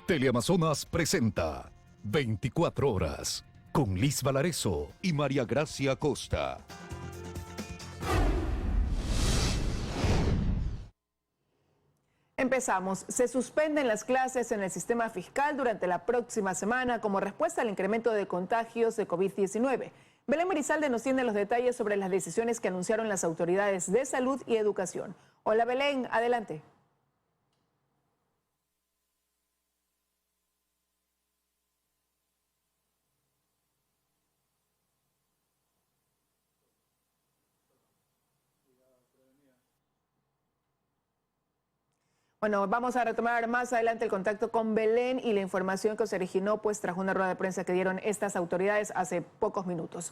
Teleamazonas presenta 24 horas con Liz Valareso y María Gracia Costa. Empezamos. Se suspenden las clases en el sistema fiscal durante la próxima semana como respuesta al incremento de contagios de COVID-19. Belén Marizalde nos tiene los detalles sobre las decisiones que anunciaron las autoridades de salud y educación. Hola Belén, adelante. Bueno, vamos a retomar más adelante el contacto con Belén y la información que se originó pues tras una rueda de prensa que dieron estas autoridades hace pocos minutos.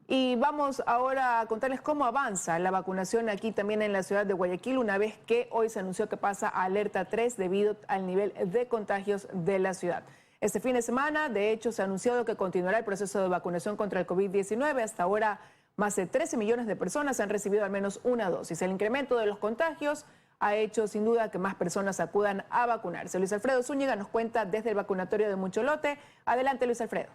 Y vamos ahora a contarles cómo avanza la vacunación aquí también en la ciudad de Guayaquil, una vez que hoy se anunció que pasa a alerta 3 debido al nivel de contagios de la ciudad. Este fin de semana, de hecho, se ha anunciado que continuará el proceso de vacunación contra el COVID-19. Hasta ahora, más de 13 millones de personas han recibido al menos una dosis. El incremento de los contagios ha hecho sin duda que más personas acudan a vacunarse. Luis Alfredo Zúñiga nos cuenta desde el vacunatorio de Mucholote. Adelante, Luis Alfredo.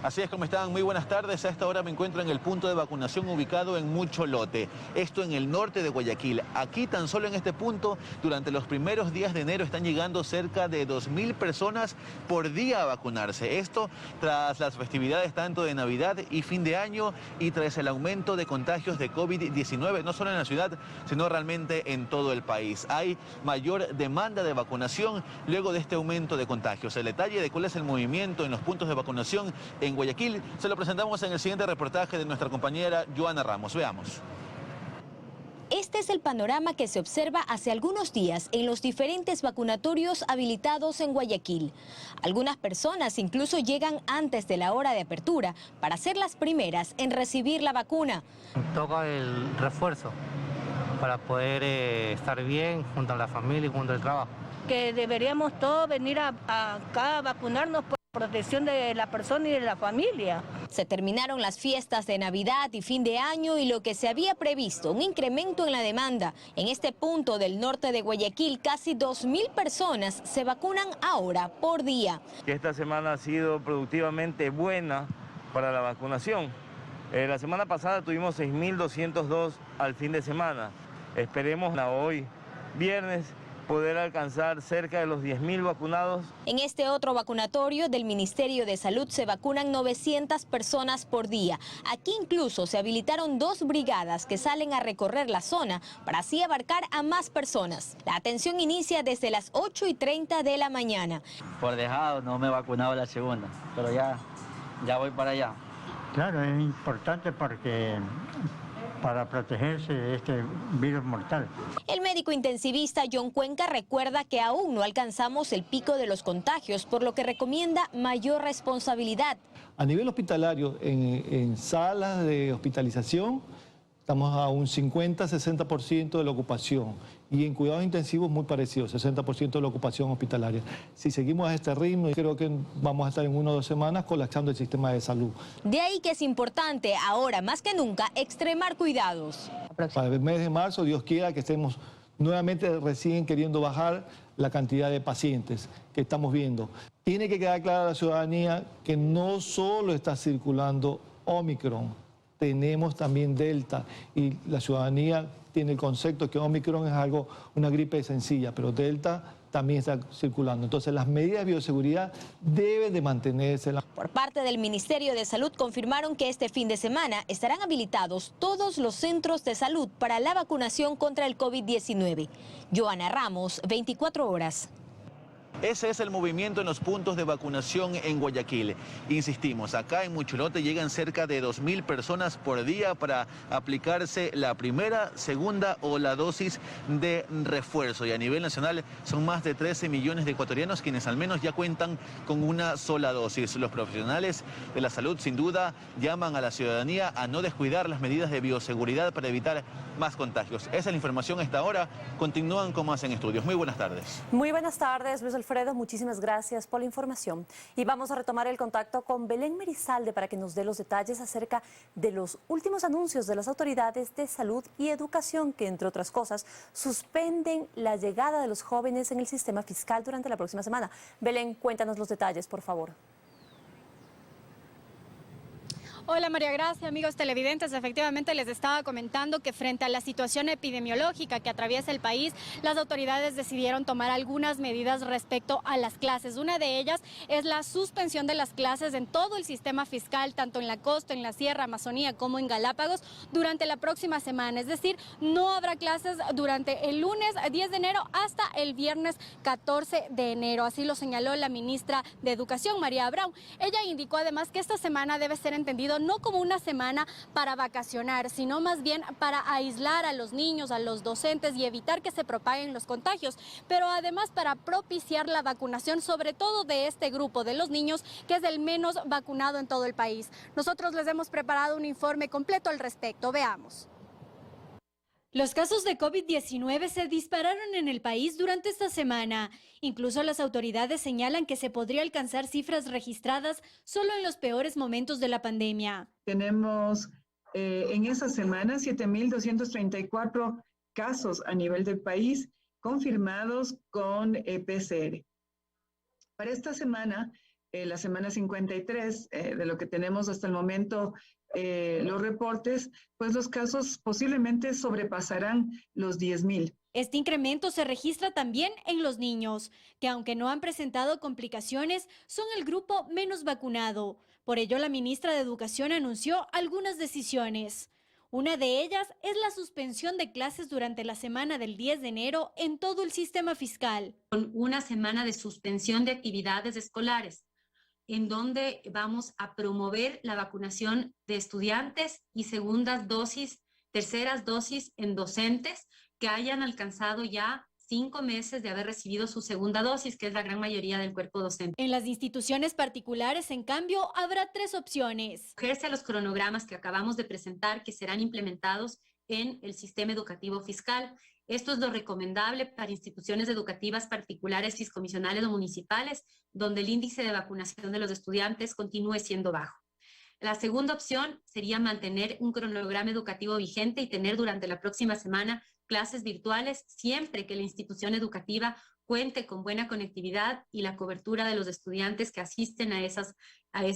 Así es, ¿cómo están? Muy buenas tardes. A esta hora me encuentro en el punto de vacunación ubicado en Mucholote, esto en el norte de Guayaquil. Aquí, tan solo en este punto, durante los primeros días de enero están llegando cerca de 2.000 personas por día a vacunarse. Esto tras las festividades tanto de Navidad y fin de año y tras el aumento de contagios de COVID-19, no solo en la ciudad, sino realmente en todo el país. Hay mayor demanda de vacunación luego de este aumento de contagios. El detalle de cuál es el movimiento en los puntos de vacunación en Guayaquil se lo presentamos en el siguiente reportaje de nuestra compañera Joana Ramos. Veamos. Este es el panorama que se observa hace algunos días en los diferentes vacunatorios habilitados en Guayaquil. Algunas personas incluso llegan antes de la hora de apertura para ser las primeras en recibir la vacuna. Toca el refuerzo para poder estar bien junto a la familia y junto al trabajo. Que deberíamos todos venir acá a vacunarnos por protección de la persona y de la familia. Se terminaron las fiestas de Navidad y fin de año y lo que se había previsto, un incremento en la demanda. En este punto del norte de Guayaquil, casi 2.000 personas se vacunan ahora por día. Esta semana ha sido productivamente buena para la vacunación. La semana pasada tuvimos 6.202 al fin de semana. Esperemos hoy, viernes, poder alcanzar cerca de los 10.000 vacunados. En este otro vacunatorio del Ministerio de Salud se vacunan 900 personas por día. Aquí incluso se habilitaron 2 brigadas que salen a recorrer la zona para así abarcar a más personas. La atención inicia desde las 8:30 de la mañana. Por dejado no me he vacunado la segunda, pero ya voy para allá. Claro, es importante porque para protegerse de este virus mortal. El médico intensivista John Cuenca recuerda que aún no alcanzamos el pico de los contagios, por lo que recomienda mayor responsabilidad. A nivel hospitalario, en salas de hospitalización, estamos a un 50-60% de la ocupación. Y en cuidados intensivos muy parecido, 60% de la ocupación hospitalaria. Si seguimos a este ritmo, creo que vamos a estar en 1 o 2 semanas colapsando el sistema de salud. De ahí que es importante, ahora más que nunca, extremar cuidados. Para el mes de marzo, Dios quiera que estemos nuevamente recién queriendo bajar la cantidad de pacientes que estamos viendo. Tiene que quedar clara a la ciudadanía que no solo está circulando Omicron, tenemos también Delta y la ciudadanía tiene el concepto que Omicron es una gripe sencilla, pero Delta también está circulando. Entonces las medidas de bioseguridad deben de mantenerse. Por parte del Ministerio de Salud confirmaron que este fin de semana estarán habilitados todos los centros de salud para la vacunación contra el COVID-19. Joana Ramos, 24 horas. Ese es el movimiento en los puntos de vacunación en Guayaquil. Insistimos, acá en Mucholote llegan cerca de 2.000 personas por día para aplicarse la primera, segunda o la dosis de refuerzo. Y a nivel nacional son más de 13 millones de ecuatorianos quienes al menos ya cuentan con una sola dosis. Los profesionales de la salud sin duda llaman a la ciudadanía a no descuidar las medidas de bioseguridad para evitar más contagios. Esa es la información a esta hora. Continúan con más en estudios. Muy buenas tardes. Muy buenas tardes, Luis Alfredo. Wilfredo, muchísimas gracias por la información. Y vamos a retomar el contacto con Belén Merizalde para que nos dé los detalles acerca de los últimos anuncios de las autoridades de salud y educación que, entre otras cosas, suspenden la llegada de los jóvenes en el sistema fiscal durante la próxima semana. Belén, cuéntanos los detalles, por favor. Hola María Gracia, amigos televidentes. Efectivamente les estaba comentando que frente a la situación epidemiológica que atraviesa el país, las autoridades decidieron tomar algunas medidas respecto a las clases. Una de ellas es la suspensión de las clases en todo el sistema fiscal, tanto en la costa, en la Sierra, Amazonía como en Galápagos, durante la próxima semana. Es decir, no habrá clases durante el lunes 10 de enero hasta el viernes 14 de enero. Así lo señaló la ministra de Educación, María Abreu. Ella indicó además que esta semana debe ser entendido no como una semana para vacacionar, sino más bien para aislar a los niños, a los docentes y evitar que se propaguen los contagios, pero además para propiciar la vacunación, sobre todo de este grupo de los niños, que es el menos vacunado en todo el país. Nosotros les hemos preparado un informe completo al respecto. Veamos. Los casos de COVID-19 se dispararon en el país durante esta semana. Incluso las autoridades señalan que se podría alcanzar cifras registradas solo en los peores momentos de la pandemia. Tenemos en esa semana 7.234 casos a nivel del país confirmados con PCR. Para esta semana, la semana 53, de lo que tenemos hasta el momento, los reportes, pues los casos posiblemente sobrepasarán los 10.000. Este incremento se registra también en los niños, que aunque no han presentado complicaciones, son el grupo menos vacunado. Por ello, la ministra de Educación anunció algunas decisiones. Una de ellas es la suspensión de clases durante la semana del 10 de enero en todo el sistema fiscal. Con una semana de suspensión de actividades escolares, en donde vamos a promover la vacunación de estudiantes y segundas dosis, terceras dosis en docentes que hayan alcanzado ya 5 meses de haber recibido su segunda dosis, que es la gran mayoría del cuerpo docente. En las instituciones particulares, en cambio, habrá 3 opciones. Acogerse a los cronogramas que acabamos de presentar, que serán implementados en el sistema educativo fiscal. Esto es lo recomendable para instituciones educativas particulares, fiscomisionales o municipales, donde el índice de vacunación de los estudiantes continúe siendo bajo. La segunda opción sería mantener un cronograma educativo vigente y tener durante la próxima semana clases virtuales, siempre que la institución educativa cuente con buena conectividad y la cobertura de los estudiantes que asisten a esa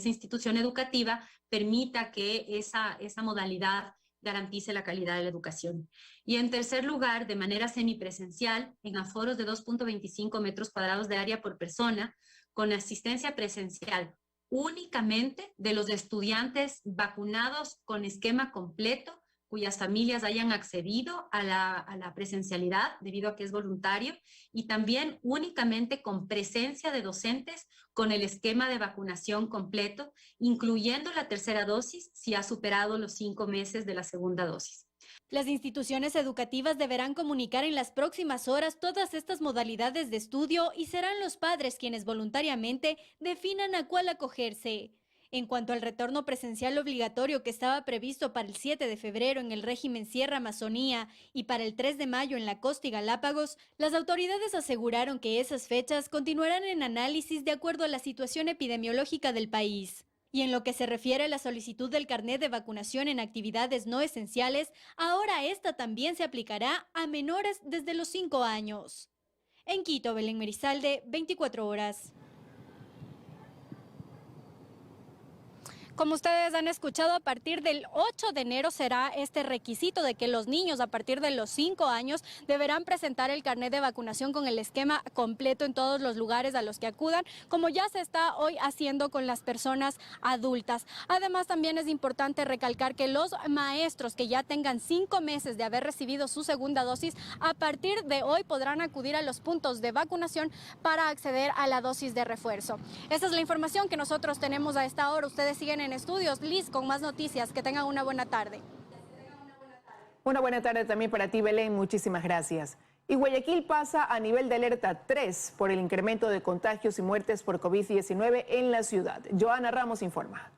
institución educativa permita que esa modalidad garantice la calidad de la educación. Y en tercer lugar, de manera semipresencial, en aforos de 2.25 metros cuadrados de área por persona, con asistencia presencial únicamente de los estudiantes vacunados con esquema completo, cuyas familias hayan accedido a la presencialidad debido a que es voluntario, y también únicamente con presencia de docentes con el esquema de vacunación completo, incluyendo la tercera dosis si ha superado los 5 meses de la segunda dosis. Las instituciones educativas deberán comunicar en las próximas horas todas estas modalidades de estudio y serán los padres quienes voluntariamente definan a cuál acogerse. En cuanto al retorno presencial obligatorio que estaba previsto para el 7 de febrero en el régimen Sierra Amazonía y para el 3 de mayo en la costa y Galápagos, las autoridades aseguraron que esas fechas continuarán en análisis de acuerdo a la situación epidemiológica del país. Y en lo que se refiere a la solicitud del carnet de vacunación en actividades no esenciales, ahora esta también se aplicará a menores desde los 5 años. En Quito, Belén Merizalde, 24 horas. Como ustedes han escuchado, a partir del 8 de enero será este requisito de que los niños a partir de los 5 años deberán presentar el carnet de vacunación con el esquema completo en todos los lugares a los que acudan, como ya se está hoy haciendo con las personas adultas. Además, también es importante recalcar que los maestros que ya tengan 5 meses de haber recibido su segunda dosis, a partir de hoy podrán acudir a los puntos de vacunación para acceder a la dosis de refuerzo. Esta es la información que nosotros tenemos a esta hora. Ustedes siguen en estudios. Liz, con más noticias. Que tengan una buena tarde. Una buena tarde también para ti, Belén. Muchísimas gracias. Y Guayaquil pasa a nivel de alerta 3 por el incremento de contagios y muertes por COVID-19 en la ciudad. Joana Ramos informa.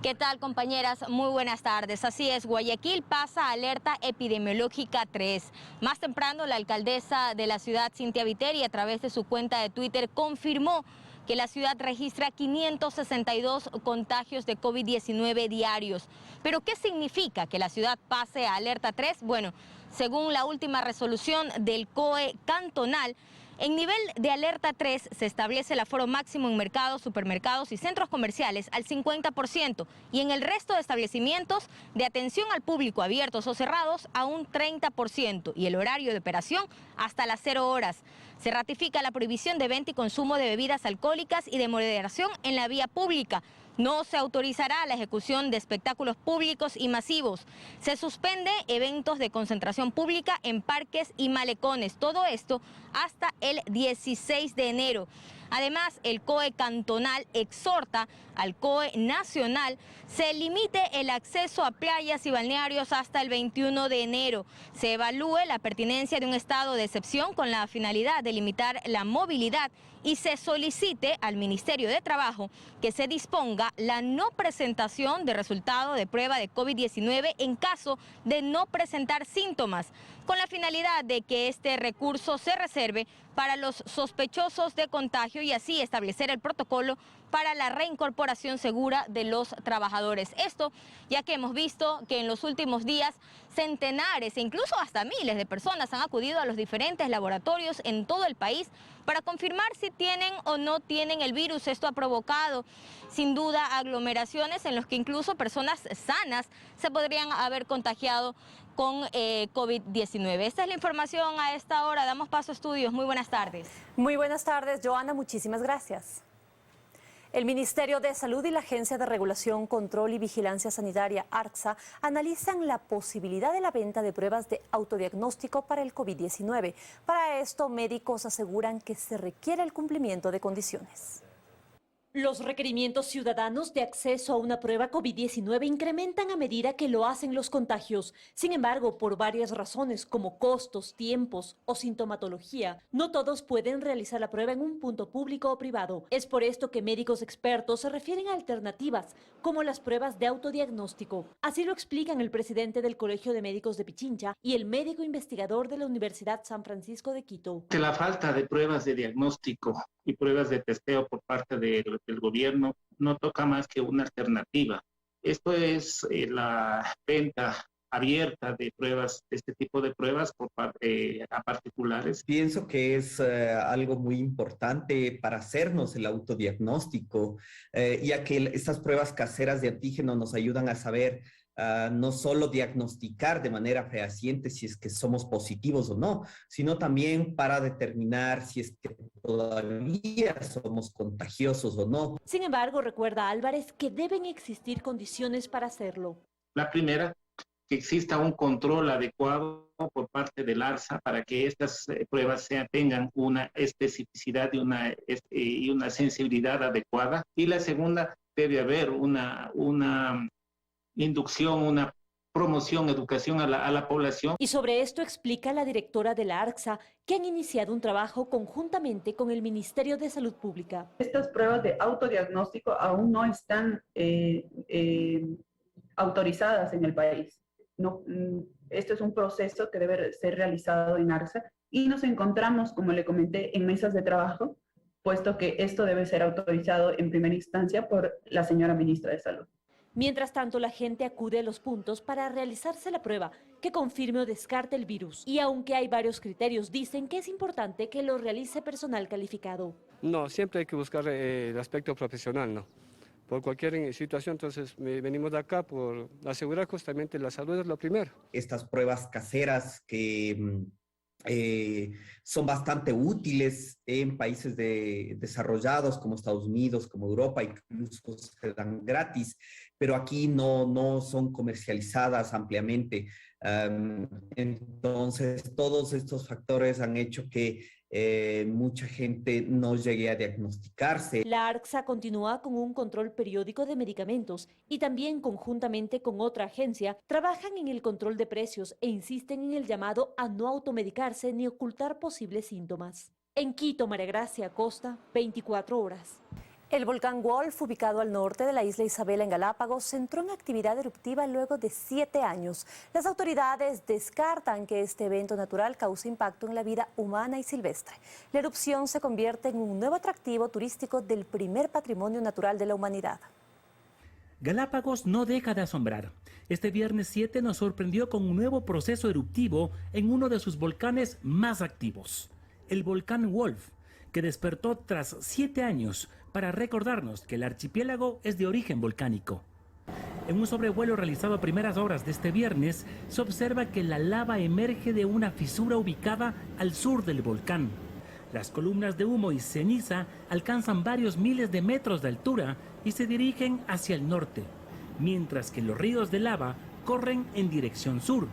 ¿Qué tal, compañeras? Muy buenas tardes. Así es, Guayaquil pasa a alerta epidemiológica 3. Más temprano, la alcaldesa de la ciudad, Cintia Viteri, a través de su cuenta de Twitter, confirmó que la ciudad registra 562 contagios de COVID-19 diarios. ¿Pero qué significa que la ciudad pase a alerta 3? Bueno, según la última resolución del COE cantonal, en nivel de alerta 3 se establece el aforo máximo en mercados, supermercados y centros comerciales al 50% y en el resto de establecimientos de atención al público abiertos o cerrados a un 30% y el horario de operación hasta las 0 horas. Se ratifica la prohibición de venta y consumo de bebidas alcohólicas y de moderación en la vía pública. No se autorizará la ejecución de espectáculos públicos y masivos. Se suspende eventos de concentración pública en parques y malecones. Todo esto hasta el 16 de enero. Además, el COE cantonal exhorta al COE nacional se limite el acceso a playas y balnearios hasta el 21 de enero. Se evalúe la pertinencia de un estado de excepción con la finalidad de limitar la movilidad y se solicite al Ministerio de Trabajo que se disponga la no presentación de resultado de prueba de COVID-19 en caso de no presentar síntomas, con la finalidad de que este recurso se reserve para los sospechosos de contagio y así establecer el protocolo para la reincorporación segura de los trabajadores. Esto ya que hemos visto que en los últimos días centenares e incluso hasta miles de personas han acudido a los diferentes laboratorios en todo el país para confirmar si tienen o no tienen el virus. Esto ha provocado sin duda aglomeraciones en los que incluso personas sanas se podrían haber contagiado con COVID-19. Esta es la información a esta hora. Damos paso a estudios. Muy buenas tardes. Muy buenas tardes, Joana. Muchísimas gracias. El Ministerio de Salud y la Agencia de Regulación, Control y Vigilancia Sanitaria, ARCSA, analizan la posibilidad de la venta de pruebas de autodiagnóstico para el COVID-19. Para esto, médicos aseguran que se requiere el cumplimiento de condiciones. Los requerimientos ciudadanos de acceso a una prueba COVID-19 incrementan a medida que lo hacen los contagios. Sin embargo, por varias razones como costos, tiempos o sintomatología, no todos pueden realizar la prueba en un punto público o privado. Es por esto que médicos expertos se refieren a alternativas como las pruebas de autodiagnóstico. Así lo explican el presidente del Colegio de Médicos de Pichincha y el médico investigador de la Universidad San Francisco de Quito. La falta de pruebas de diagnóstico y pruebas de testeo por parte del gobierno no toca más que una alternativa. Esto es la venta abierta de pruebas, de este tipo de pruebas por parte a particulares. Pienso que es algo muy importante para hacernos el autodiagnóstico, ya que estas pruebas caseras de antígeno nos ayudan a saber no solo diagnosticar de manera fehaciente si es que somos positivos o no, sino también para determinar si es que todavía somos contagiosos o no. Sin embargo, recuerda Álvarez que deben existir condiciones para hacerlo. La primera, que exista un control adecuado por parte del ARCSA para que estas pruebas tengan una especificidad y una sensibilidad adecuada. Y la segunda, debe haber una inducción, una promoción, educación a la población. Y sobre esto explica la directora de la ARCSA que han iniciado un trabajo conjuntamente con el Ministerio de Salud Pública. Estas pruebas de autodiagnóstico aún no están autorizadas en el país. No, esto es un proceso que debe ser realizado en ARCSA y nos encontramos, como le comenté, en mesas de trabajo, puesto que esto debe ser autorizado en primera instancia por la señora ministra de Salud. Mientras tanto, la gente acude a los puntos para realizarse la prueba que confirme o descarte el virus. Y aunque hay varios criterios, dicen que es importante que lo realice personal calificado. No, siempre hay que buscar el aspecto profesional, ¿no? Por cualquier situación, entonces venimos de acá por asegurar justamente la salud es lo primero. Estas pruebas caseras que son bastante útiles en países desarrollados como Estados Unidos, como Europa, incluso se dan gratis, pero aquí no son comercializadas ampliamente. Entonces, todos estos factores han hecho que mucha gente no llegue a diagnosticarse. La ARCSA continúa con un control periódico de medicamentos y también conjuntamente con otra agencia trabajan en el control de precios e insisten en el llamado a no automedicarse ni ocultar posibles síntomas. En Quito, María Gracia Acosta, 24 horas. El volcán Wolf, ubicado al norte de la isla Isabela en Galápagos, entró en actividad eruptiva luego de 7 años. Las autoridades descartan que este evento natural cause impacto en la vida humana y silvestre. La erupción se convierte en un nuevo atractivo turístico del primer patrimonio natural de la humanidad. Galápagos no deja de asombrar. Este viernes 7 nos sorprendió con un nuevo proceso eruptivo en uno de sus volcanes más activos, el volcán Wolf, que despertó tras 7 años para recordarnos que el archipiélago es de origen volcánico. En un sobrevuelo realizado a primeras horas de este viernes, se observa que la lava emerge de una fisura ubicada al sur del volcán. Las columnas de humo y ceniza alcanzan varios miles de metros de altura y se dirigen hacia el norte, mientras que los ríos de lava corren en dirección sur.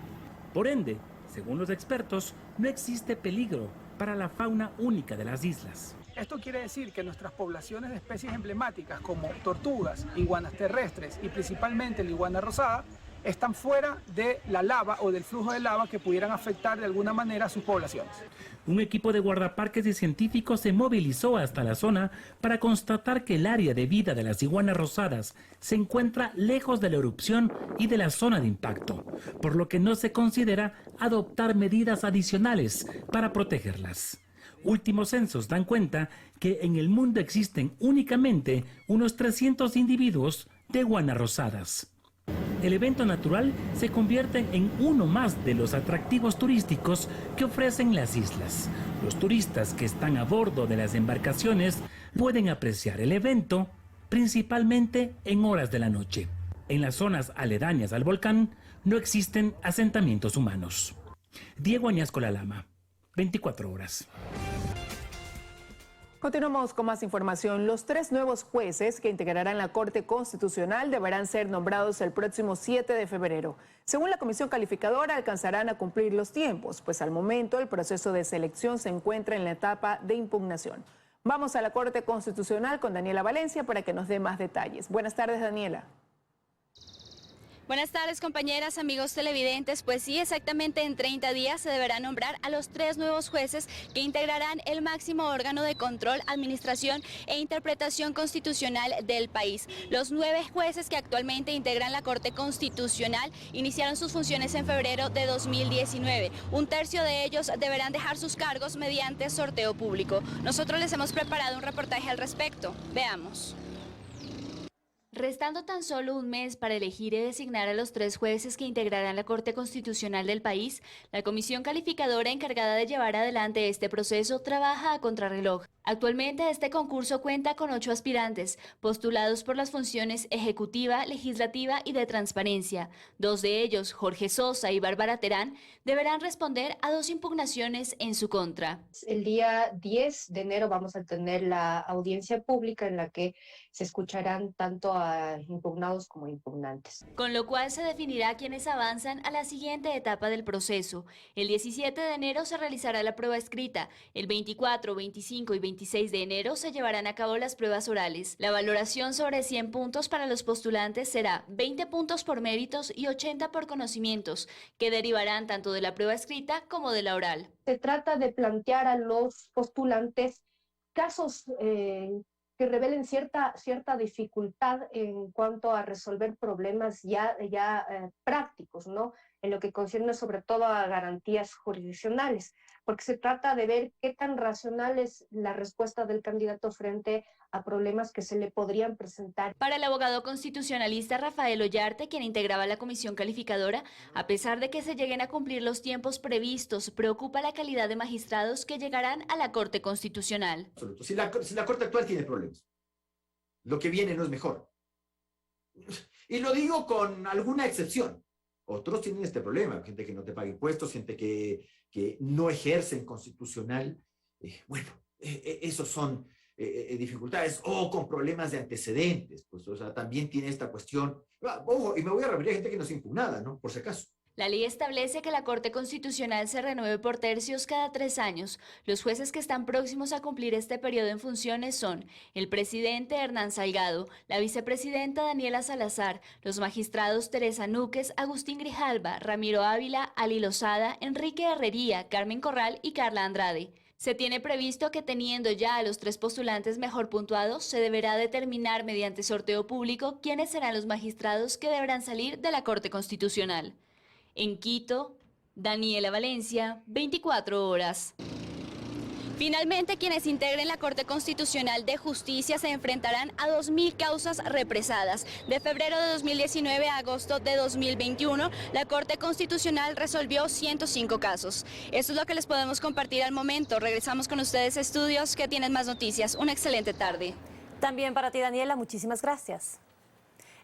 Por ende, según los expertos, no existe peligro para la fauna única de las islas. Esto quiere decir que nuestras poblaciones de especies emblemáticas como tortugas, iguanas terrestres y principalmente la iguana rosada están fuera de la lava o del flujo de lava que pudieran afectar de alguna manera a sus poblaciones. Un equipo de guardaparques y científicos se movilizó hasta la zona para constatar que el área de vida de las iguanas rosadas se encuentra lejos de la erupción y de la zona de impacto, por lo que no se considera adoptar medidas adicionales para protegerlas. Últimos censos dan cuenta que en el mundo existen únicamente unos 300 individuos de iguanas rosadas. El evento natural se convierte en uno más de los atractivos turísticos que ofrecen las islas. Los turistas que están a bordo de las embarcaciones pueden apreciar el evento principalmente en horas de la noche. En las zonas aledañas al volcán no existen asentamientos humanos. Diego Añasco Lalama, 24 horas. Continuamos con más información. Los 3 nuevos jueces que integrarán la Corte Constitucional deberán ser nombrados el próximo 7 de febrero. Según la Comisión Calificadora, alcanzarán a cumplir los tiempos, pues al momento el proceso de selección se encuentra en la etapa de impugnación. Vamos a la Corte Constitucional con Daniela Valencia para que nos dé más detalles. Buenas tardes, Daniela. Buenas tardes, compañeras, amigos televidentes. Pues sí, exactamente en 30 días se deberá nombrar a los 3 nuevos jueces que integrarán el máximo órgano de control, administración e interpretación constitucional del país. Los 9 jueces que actualmente integran la Corte Constitucional iniciaron sus funciones en febrero de 2019. Un tercio de ellos deberán dejar sus cargos mediante sorteo público. Nosotros les hemos preparado un reportaje al respecto. Veamos. Restando tan solo un mes para elegir y designar a los 3 jueces que integrarán la Corte Constitucional del país, la comisión calificadora encargada de llevar adelante este proceso trabaja a contrarreloj. Actualmente este concurso cuenta con 8 aspirantes, postulados por las funciones ejecutiva, legislativa y de transparencia. 2 de ellos, Jorge Sosa y Bárbara Terán, deberán responder a 2 impugnaciones en su contra. El día 10 de enero vamos a tener la audiencia pública en la que se escucharán tanto a impugnados como impugnantes. Con lo cual se definirá quiénes avanzan a la siguiente etapa del proceso. El 17 de enero se realizará la prueba escrita. El 24, 25 y 26 de enero se llevarán a cabo las pruebas orales. La valoración sobre 100 puntos para los postulantes será 20 puntos por méritos y 80 por conocimientos, que derivarán tanto de la prueba escrita como de la oral. Se trata de plantear a los postulantes casos que revelen cierta dificultad en cuanto a resolver problemas ya prácticos, ¿no? En lo que concierne sobre todo a garantías jurisdiccionales, porque se trata de ver qué tan racional es la respuesta del candidato frente a problemas que se le podrían presentar. Para el abogado constitucionalista Rafael Ollarte, quien integraba la comisión calificadora, a pesar de que se lleguen a cumplir los tiempos previstos, preocupa la calidad de magistrados que llegarán a la Corte Constitucional. Si la Corte actual tiene problemas, lo que viene no es mejor. Y lo digo con alguna excepción. Otros tienen este problema, gente que no te paga impuestos, gente que no ejercen constitucional. Esos son dificultades, o con problemas de antecedentes, pues, o sea, también tiene esta cuestión. Ojo, y me voy a referir a gente que no es impugnada, ¿no? Por si acaso. La ley establece que la Corte Constitucional se renueve por tercios cada 3 años. Los jueces que están próximos a cumplir este periodo en funciones son el presidente Hernán Salgado, la vicepresidenta Daniela Salazar, los magistrados Teresa Núquez, Agustín Grijalva, Ramiro Ávila, Ali Lozada, Enrique Herrería, Carmen Corral y Carla Andrade. Se tiene previsto que teniendo ya a los 3 postulantes mejor puntuados, se deberá determinar mediante sorteo público quiénes serán los magistrados que deberán salir de la Corte Constitucional. En Quito, Daniela Valencia, 24 horas. Finalmente, quienes integren la Corte Constitucional de Justicia se enfrentarán a 2.000 causas represadas. De febrero de 2019 a agosto de 2021, la Corte Constitucional resolvió 105 casos. Esto es lo que les podemos compartir al momento. Regresamos con ustedes a estudios que tienen más noticias. Una excelente tarde. También para ti, Daniela, muchísimas gracias.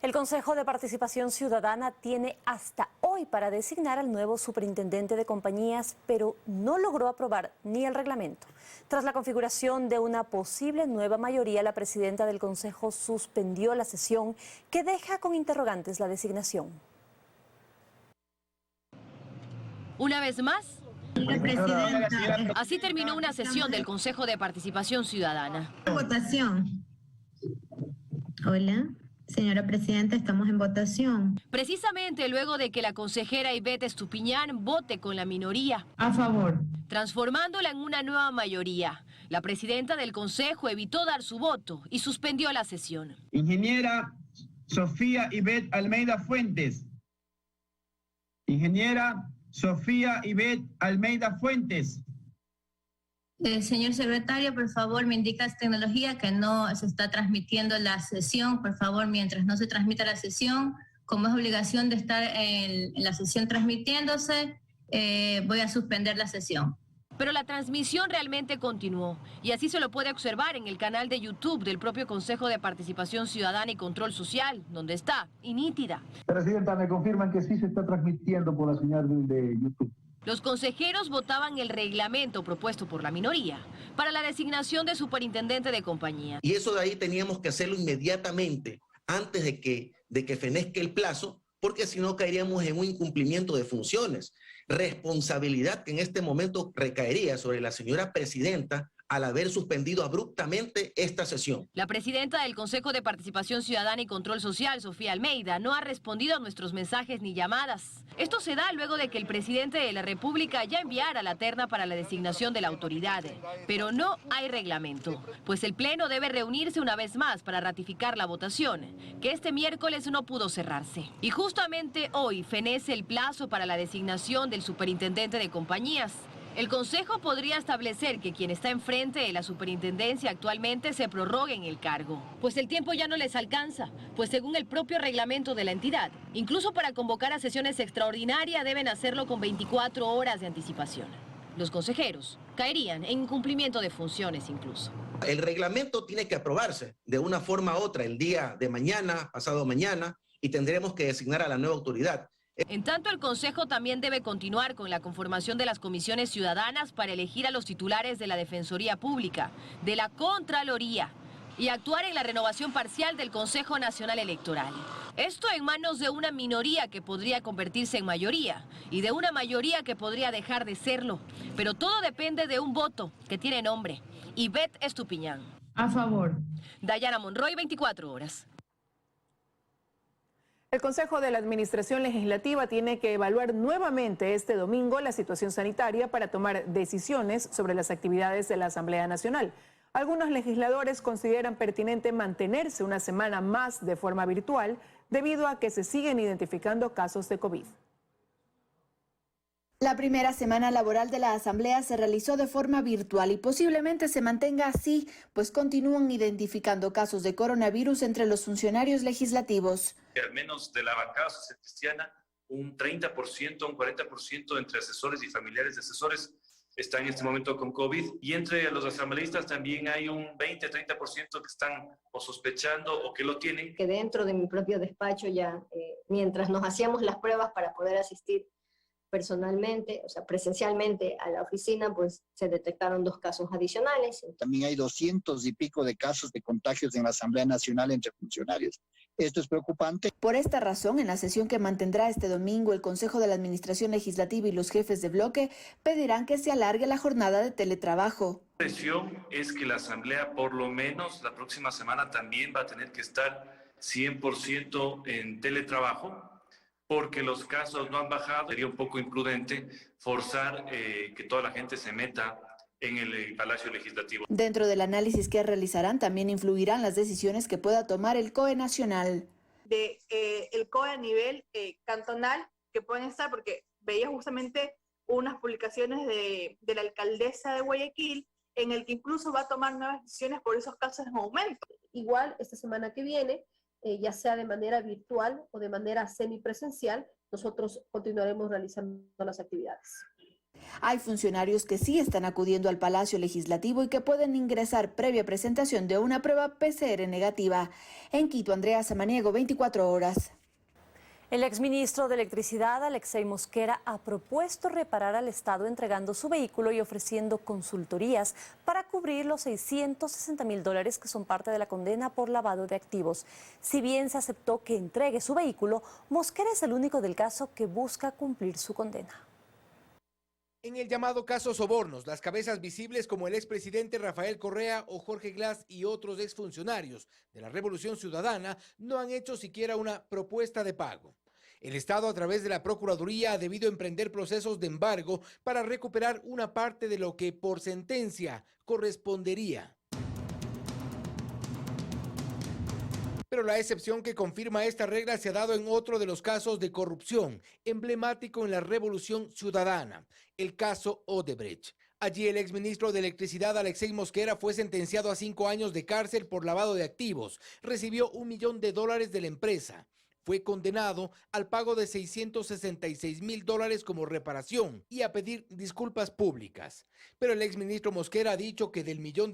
El Consejo de Participación Ciudadana tiene hasta hoy para designar al nuevo superintendente de compañías, pero no logró aprobar ni el reglamento. Tras la configuración de una posible nueva mayoría, la presidenta del Consejo suspendió la sesión, que deja con interrogantes la designación. Una vez más, así terminó una sesión del Consejo de Participación Ciudadana. Votación. Hola. Señora Presidenta, estamos en votación. Precisamente luego de que la consejera Ivette Estupiñán vote con la minoría. A favor. Transformándola en una nueva mayoría. La presidenta del Consejo evitó dar su voto y suspendió la sesión. Ingeniera Sofía Ivette Almeida Fuentes. Ingeniera Sofía Ivette Almeida Fuentes. Señor secretario, por favor, me indica tecnología que no se está transmitiendo la sesión. Por favor, mientras no se transmita la sesión, como es obligación de estar en la sesión transmitiéndose, voy a suspender la sesión. Pero la transmisión realmente continuó y así se lo puede observar en el canal de YouTube del propio Consejo de Participación Ciudadana y Control Social, donde está, y nítida. Presidenta, me confirman que sí se está transmitiendo por la señal de YouTube. Los consejeros votaban el reglamento propuesto por la minoría para la designación de superintendente de compañía. Y eso de ahí teníamos que hacerlo inmediatamente, antes de que fenezca el plazo, porque si no caeríamos en un incumplimiento de funciones. Responsabilidad que en este momento recaería sobre la señora presidenta al haber suspendido abruptamente esta sesión. La presidenta del Consejo de Participación Ciudadana y Control Social, Sofía Almeida, no ha respondido a nuestros mensajes ni llamadas. Esto se da luego de que el presidente de la República ya enviara la terna para la designación de la autoridad. Pero no hay reglamento, pues el Pleno debe reunirse una vez más para ratificar la votación, que este miércoles no pudo cerrarse. Y justamente hoy fenece el plazo para la designación del superintendente de compañías. El Consejo podría establecer que quien está enfrente de la superintendencia actualmente se prorrogue en el cargo, pues el tiempo ya no les alcanza, pues según el propio reglamento de la entidad, incluso para convocar a sesiones extraordinarias deben hacerlo con 24 horas de anticipación. Los consejeros caerían en incumplimiento de funciones incluso. El reglamento tiene que aprobarse de una forma u otra el día de mañana, pasado mañana, y tendremos que designar a la nueva autoridad. En tanto, el Consejo también debe continuar con la conformación de las comisiones ciudadanas para elegir a los titulares de la Defensoría Pública, de la Contraloría y actuar en la renovación parcial del Consejo Nacional Electoral. Esto en manos de una minoría que podría convertirse en mayoría y de una mayoría que podría dejar de serlo. Pero todo depende de un voto que tiene nombre: Ivette Estupiñán. A favor. Dayana Monroy, 24 horas. El Consejo de la Administración Legislativa tiene que evaluar nuevamente este domingo la situación sanitaria para tomar decisiones sobre las actividades de la Asamblea Nacional. Algunos legisladores consideran pertinente mantenerse una semana más de forma virtual debido a que se siguen identificando casos de COVID. La primera semana laboral de la Asamblea se realizó de forma virtual y posiblemente se mantenga así, pues continúan identificando casos de coronavirus entre los funcionarios legislativos. Al menos de la bancada social cristiana, un 30%, un 40% entre asesores y familiares de asesores está en este momento con COVID, y entre los asambleístas también hay un 20-30% que están o sospechando o que lo tienen. Que dentro de mi propio despacho ya, mientras nos hacíamos las pruebas para poder asistir personalmente, o sea, presencialmente a la oficina, pues se detectaron 2 casos adicionales. También hay 200 y pico de casos de contagios en la Asamblea Nacional entre funcionarios. Esto es preocupante. Por esta razón, en la sesión que mantendrá este domingo, el Consejo de la Administración Legislativa y los jefes de bloque pedirán que se alargue la jornada de teletrabajo. La presión es que la Asamblea, por lo menos la próxima semana, también va a tener que estar 100% en teletrabajo, porque los casos no han bajado. Sería un poco imprudente forzar que toda la gente se meta en el Palacio Legislativo. Dentro del análisis que realizarán también influirán las decisiones que pueda tomar el COE nacional. El COE a nivel cantonal, que pueden estar, porque veía justamente unas publicaciones de la alcaldesa de Guayaquil, en el que incluso va a tomar nuevas decisiones por esos casos en aumento. Igual esta semana que viene, ya sea de manera virtual o de manera semipresencial, nosotros continuaremos realizando las actividades. Hay funcionarios que sí están acudiendo al Palacio Legislativo y que pueden ingresar previa presentación de una prueba PCR negativa. En Quito, Andrea Samaniego, 24 horas. El exministro de Electricidad, Alexei Mosquera, ha propuesto reparar al Estado entregando su vehículo y ofreciendo consultorías para cubrir los $660.000 que son parte de la condena por lavado de activos. Si bien se aceptó que entregue su vehículo, Mosquera es el único del caso que busca cumplir su condena. En el llamado caso Sobornos, las cabezas visibles como el expresidente Rafael Correa o Jorge Glass y otros exfuncionarios de la Revolución Ciudadana no han hecho siquiera una propuesta de pago. El Estado, a través de la Procuraduría, ha debido emprender procesos de embargo para recuperar una parte de lo que por sentencia correspondería. Pero la excepción que confirma esta regla se ha dado en otro de los casos de corrupción emblemático en la Revolución Ciudadana, el caso Odebrecht. Allí el exministro de Electricidad, Alexei Mosquera, fue sentenciado a 5 años de cárcel por lavado de activos. Recibió $1 millón de la empresa. Fue condenado al pago de $666.000 como reparación y a pedir disculpas públicas. Pero el exministro Mosquera ha dicho que del $1 millón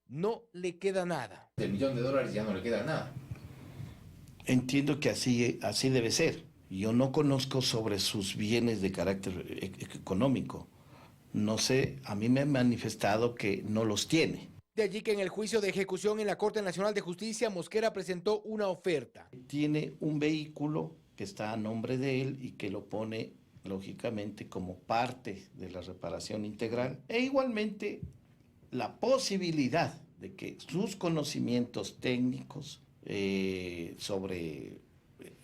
no le queda nada. Del $1 millón ya no le queda nada. Entiendo que así debe ser. Yo no conozco sobre sus bienes de carácter económico. No sé, a mí me han manifestado que no los tiene. De allí que en el juicio de ejecución en la Corte Nacional de Justicia, Mosquera presentó una oferta. Tiene un vehículo que está a nombre de él y que lo pone, lógicamente, como parte de la reparación integral. E igualmente, la posibilidad de que sus conocimientos técnicos sobre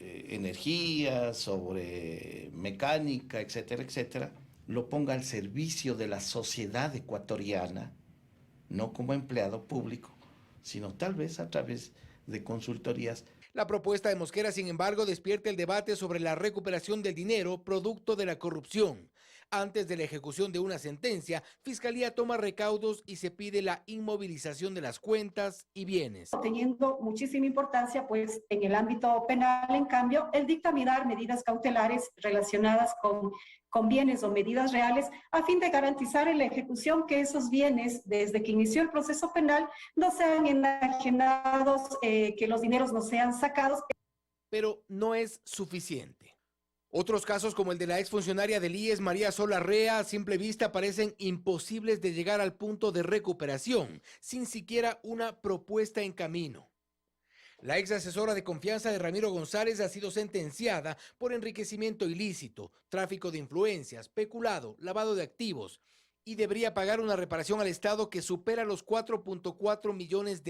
energía, sobre mecánica, etcétera, etcétera, lo ponga al servicio de la sociedad ecuatoriana, no como empleado público, sino tal vez a través de consultorías. La propuesta de Mosquera, sin embargo, despierta el debate sobre la recuperación del dinero producto de la corrupción. Antes de la ejecución de una sentencia, Fiscalía toma recaudos y se pide la inmovilización de las cuentas y bienes. Teniendo muchísima importancia, pues, en el ámbito penal, en cambio, el dictaminar medidas cautelares relacionadas con bienes o medidas reales a fin de garantizar en la ejecución que esos bienes, desde que inició el proceso penal, no sean enajenados, que los dineros no sean sacados. Pero no es suficiente. Otros casos, como el de la exfuncionaria del IES, María Sol Larrea, a simple vista parecen imposibles de llegar al punto de recuperación, sin siquiera una propuesta en camino. La ex asesora de confianza de Ramiro González ha sido sentenciada por enriquecimiento ilícito, tráfico de influencias, peculado, lavado de activos y debería pagar una reparación al Estado que supera los $4.4 millones.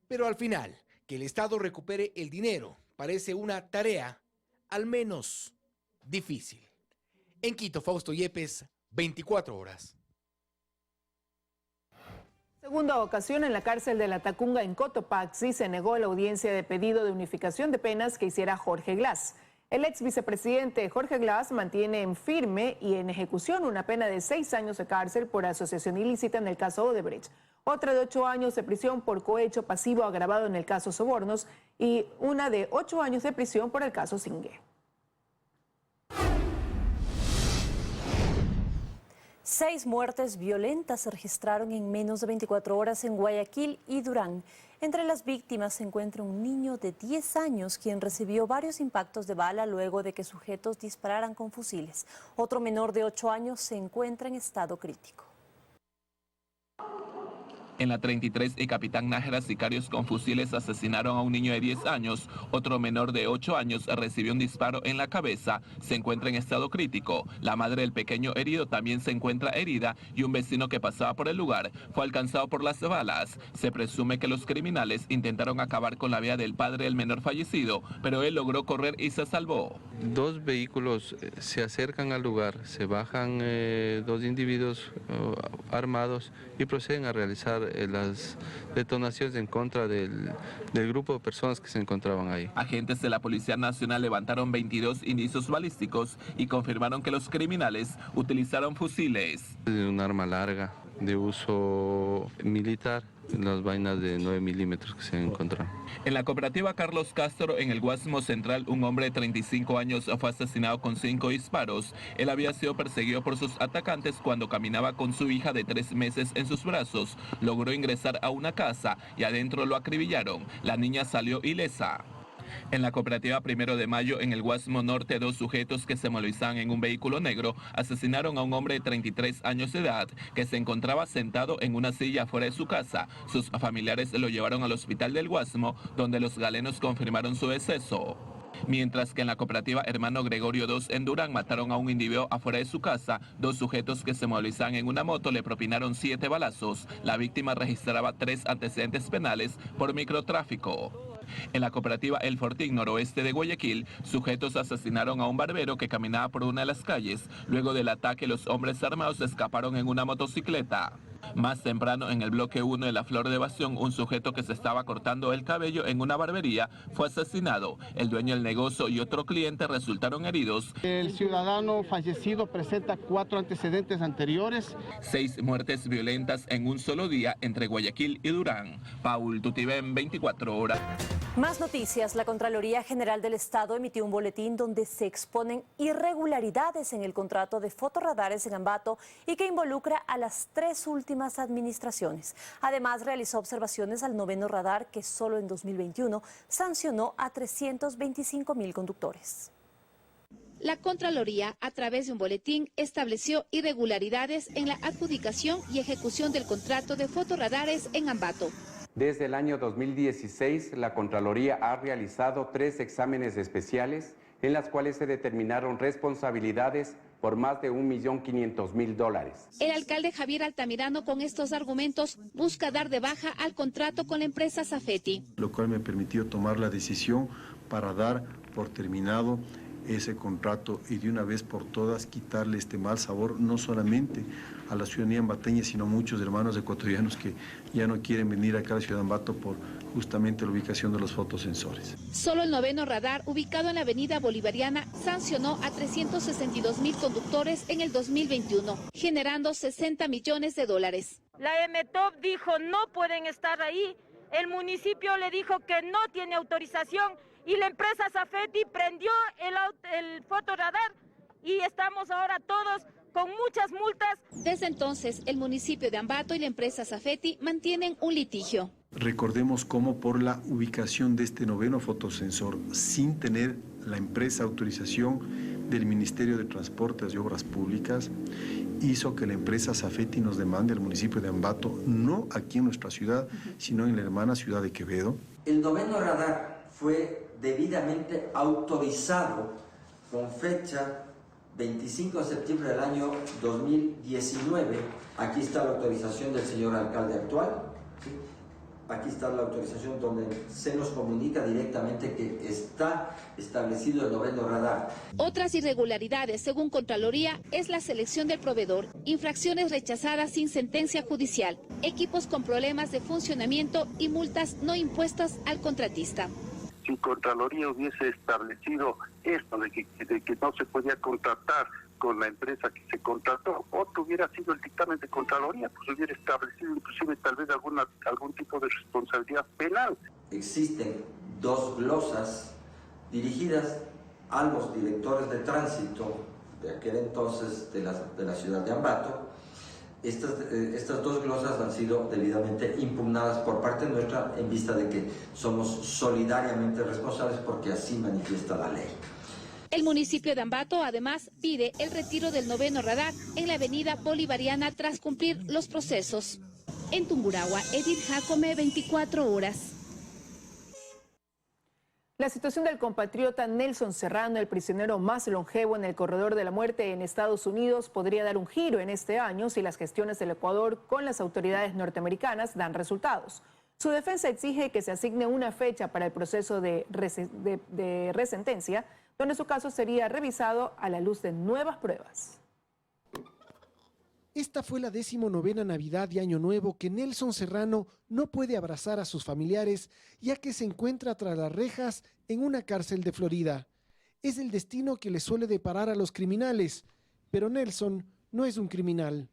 Pero al final, que el Estado recupere el dinero parece una tarea al menos difícil. En Quito, Fausto Yepes, 24 horas. Segunda ocasión en la cárcel de La Tacunga en Cotopaxi se negó la audiencia de pedido de unificación de penas que hiciera Jorge Glass. El ex vicepresidente Jorge Glass mantiene en firme y en ejecución una pena de 6 años de cárcel por asociación ilícita en el caso Odebrecht, otra de 8 años de prisión por cohecho pasivo agravado en el caso Sobornos y una de 8 años de prisión por el caso Singué. 6 muertes violentas se registraron en menos de 24 horas en Guayaquil y Durán. Entre las víctimas se encuentra un niño de 10 años quien recibió varios impactos de bala luego de que sujetos dispararan con fusiles. Otro menor de 8 años se encuentra en estado crítico. En la 33 y Capitán Nájera, sicarios con fusiles asesinaron a un niño de 10 años. Otro menor de 8 años recibió un disparo en la cabeza. Se encuentra en estado crítico. La madre del pequeño herido también se encuentra herida y un vecino que pasaba por el lugar fue alcanzado por las balas. Se presume que los criminales intentaron acabar con la vida del padre del menor fallecido, pero él logró correr y se salvó. 2 vehículos se acercan al lugar, se bajan 2 individuos armados y proceden a realizar las detonaciones en contra del grupo de personas que se encontraban ahí. Agentes de la Policía Nacional levantaron 22 indicios balísticos y confirmaron que los criminales utilizaron fusiles. Un arma larga de uso militar, las vainas de 9 milímetros que se han encontrado. En la cooperativa Carlos Castro, en el Guasmo Central, un hombre de 35 años fue asesinado con 5 disparos. Él había sido perseguido por sus atacantes cuando caminaba con su hija de 3 meses en sus brazos. Logró ingresar a una casa y adentro lo acribillaron. La niña salió ilesa. En la cooperativa 1 de Mayo, en el Guasmo Norte, 2 sujetos que se movilizaban en un vehículo negro asesinaron a un hombre de 33 años de edad que se encontraba sentado en una silla fuera de su casa. Sus familiares lo llevaron al hospital del Guasmo, donde los galenos confirmaron su deceso. Mientras que en la cooperativa Hermano Gregorio II en Durán mataron a un individuo afuera de su casa, 2 sujetos que se movilizaban en una moto le propinaron 7 balazos. La víctima registraba 3 antecedentes penales por microtráfico. En la cooperativa El Fortín, noroeste de Guayaquil, sujetos asesinaron a un barbero que caminaba por una de las calles. Luego del ataque, los hombres armados escaparon en una motocicleta. Más temprano, en el bloque 1 de la Flor de Bastión, un sujeto que se estaba cortando el cabello en una barbería fue asesinado. El dueño del negocio y otro cliente resultaron heridos. El ciudadano fallecido presenta 4 antecedentes anteriores. 6 muertes violentas en un solo día entre Guayaquil y Durán. Paul Tutibén, 24 horas. Más noticias. La Contraloría General del Estado emitió un boletín donde se exponen irregularidades en el contrato de fotorradares en Ambato y que involucra a las 3 últimas administraciones. Además, realizó observaciones al 9º radar que solo en 2021 sancionó a 325.000 conductores. La Contraloría, a través de un boletín, estableció irregularidades en la adjudicación y ejecución del contrato de fotorradares en Ambato. Desde el año 2016, la Contraloría ha realizado 3 exámenes especiales en las cuales se determinaron responsabilidades por más de $1.500.000. El alcalde Javier Altamirano, con estos argumentos, busca dar de baja al contrato con la empresa Safety. Lo cual me permitió tomar la decisión para dar por terminado ese contrato y de una vez por todas quitarle este mal sabor, no solamente a la ciudadanía ambateña, sino a muchos hermanos ecuatorianos que ya no quieren venir acá a la ciudad de Ambato por justamente la ubicación de los fotosensores. Solo el 9º radar, ubicado en la avenida Bolivariana, sancionó a 362.000 conductores en el 2021, generando $60 millones. La EMETOP dijo no pueden estar ahí, el municipio le dijo que no tiene autorización y la empresa Safety prendió el fotorradar y estamos ahora todos con muchas multas. Desde entonces, el municipio de Ambato y la empresa Safety mantienen un litigio. Recordemos cómo por la ubicación de este 9º fotosensor, sin tener la empresa autorización del Ministerio de Transportes y Obras Públicas, hizo que la empresa Safety nos demande al municipio de Ambato, no aquí en nuestra ciudad, sino en la hermana ciudad de Quevedo. El 9º radar fue debidamente autorizado con fecha 25 de septiembre del año 2019. Aquí está la autorización del señor alcalde actual. ¿Sí? Aquí está la autorización donde se nos comunica directamente que está establecido el 9º radar. Otras irregularidades, según Contraloría, es la selección del proveedor, infracciones rechazadas sin sentencia judicial, equipos con problemas de funcionamiento y multas no impuestas al contratista. Si Contraloría hubiese establecido esto de que no se podía contratar con la empresa que se contrató, otro hubiera sido el dictamen de Contraloría, pues hubiera establecido inclusive tal vez algún tipo de responsabilidad penal. Existen 2 glosas dirigidas a los directores de tránsito de aquel entonces de la ciudad de Ambato. Estas 2 glosas han sido debidamente impugnadas por parte nuestra en vista de que somos solidariamente responsables porque así manifiesta la ley. El municipio de Ambato además pide el retiro del 9º radar en la avenida Bolivariana tras cumplir los procesos. En Tungurahua, Edith Jacome, 24 horas. La situación del compatriota Nelson Serrano, el prisionero más longevo en el corredor de la muerte en Estados Unidos, podría dar un giro en este año si las gestiones del Ecuador con las autoridades norteamericanas dan resultados. Su defensa exige que se asigne una fecha para el proceso de resentencia, donde su caso sería revisado a la luz de nuevas pruebas. Esta fue la 19ª Navidad y Año Nuevo que Nelson Serrano no puede abrazar a sus familiares, ya que se encuentra tras las rejas en una cárcel de Florida. Es el destino que le suele deparar a los criminales, pero Nelson no es un criminal.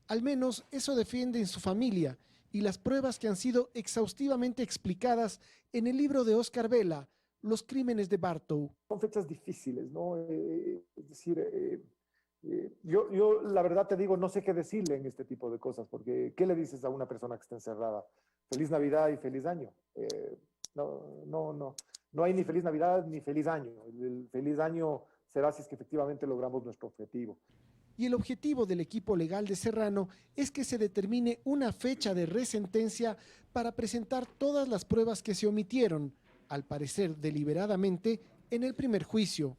Al menos eso defiende en su familia y las pruebas que han sido exhaustivamente explicadas en el libro de Oscar Vela, Los crímenes de Bartow. Son fechas difíciles, ¿no? Es decir, yo la verdad te digo, no sé qué decirle en este tipo de cosas, porque ¿qué le dices a una persona que está encerrada? Feliz Navidad y feliz año. No hay ni feliz Navidad ni feliz año. El feliz año será si es que efectivamente logramos nuestro objetivo. Y el objetivo del equipo legal de Serrano es que se determine una fecha de resentencia para presentar todas las pruebas que se omitieron, al parecer deliberadamente, en el primer juicio.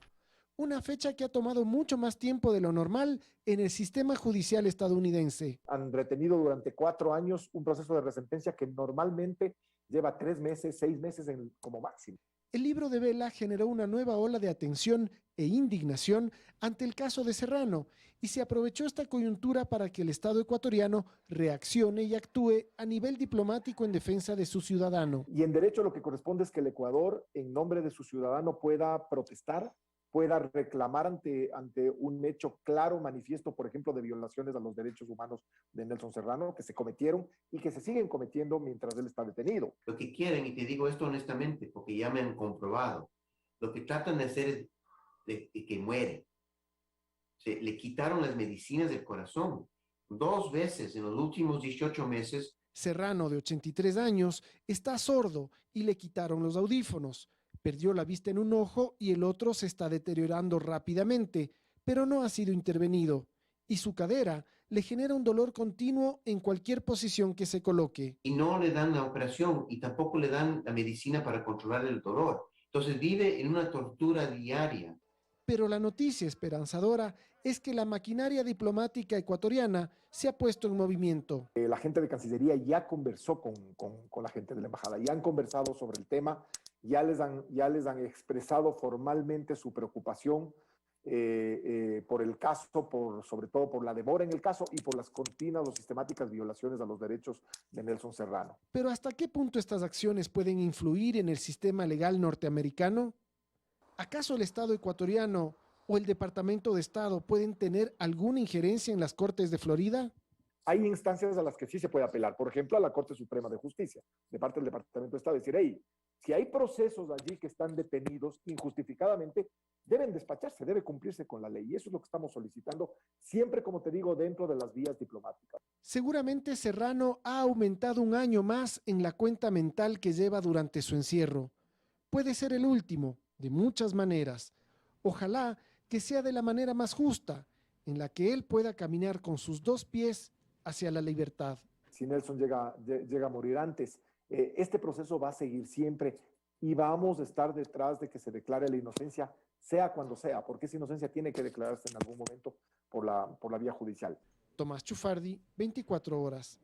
Una fecha que ha tomado mucho más tiempo de lo normal en el sistema judicial estadounidense. Han retenido durante 4 años un proceso de resentencia que normalmente lleva 3 meses, 6 meses como máximo. El libro de Vela generó una nueva ola de atención e indignación ante el caso de Serrano y se aprovechó esta coyuntura para que el Estado ecuatoriano reaccione y actúe a nivel diplomático en defensa de su ciudadano. Y en derecho lo que corresponde es que el Ecuador, en nombre de su ciudadano, pueda protestar, pueda reclamar ante un hecho claro, manifiesto, por ejemplo, de violaciones a los derechos humanos de Nelson Serrano, que se cometieron y que se siguen cometiendo mientras él está detenido. Lo que quieren, y te digo esto honestamente, porque ya me han comprobado, lo que tratan de hacer es de que muere. Le quitaron las medicinas del corazón 2 veces en los últimos 18 meses. Serrano, de 83 años, está sordo y le quitaron los audífonos. Perdió la vista en un ojo y el otro se está deteriorando rápidamente, pero no ha sido intervenido. Y su cadera le genera un dolor continuo en cualquier posición que se coloque. Y no le dan la operación y tampoco le dan la medicina para controlar el dolor. Entonces vive en una tortura diaria. Pero la noticia esperanzadora es que la maquinaria diplomática ecuatoriana se ha puesto en movimiento. La gente de Cancillería ya conversó con la gente de la embajada, ya han conversado sobre el tema, ya les han expresado formalmente su preocupación por el caso, sobre todo por la demora en el caso y por las continuas o sistemáticas violaciones a los derechos de Nelson Serrano. Pero ¿hasta qué punto estas acciones pueden influir en el sistema legal norteamericano? ¿Acaso el Estado ecuatoriano o el Departamento de Estado pueden tener alguna injerencia en las Cortes de Florida? Hay instancias a las que sí se puede apelar, por ejemplo, a la Corte Suprema de Justicia, de parte del Departamento de Estado, decir, hey, si hay procesos allí que están detenidos injustificadamente, deben despacharse, debe cumplirse con la ley. Y eso es lo que estamos solicitando, siempre, como te digo, dentro de las vías diplomáticas. Seguramente Serrano ha aumentado 1 año más en la cuenta mental que lleva durante su encierro. Puede ser el último, de muchas maneras. Ojalá que sea de la manera más justa, en la que él pueda caminar con sus 2 pies hacia la libertad. Si Nelson llega a morir antes, este proceso va a seguir siempre y vamos a estar detrás de que se declare la inocencia, sea cuando sea, porque esa inocencia tiene que declararse en algún momento por la vía judicial. Tomás Chufardi, 24 horas.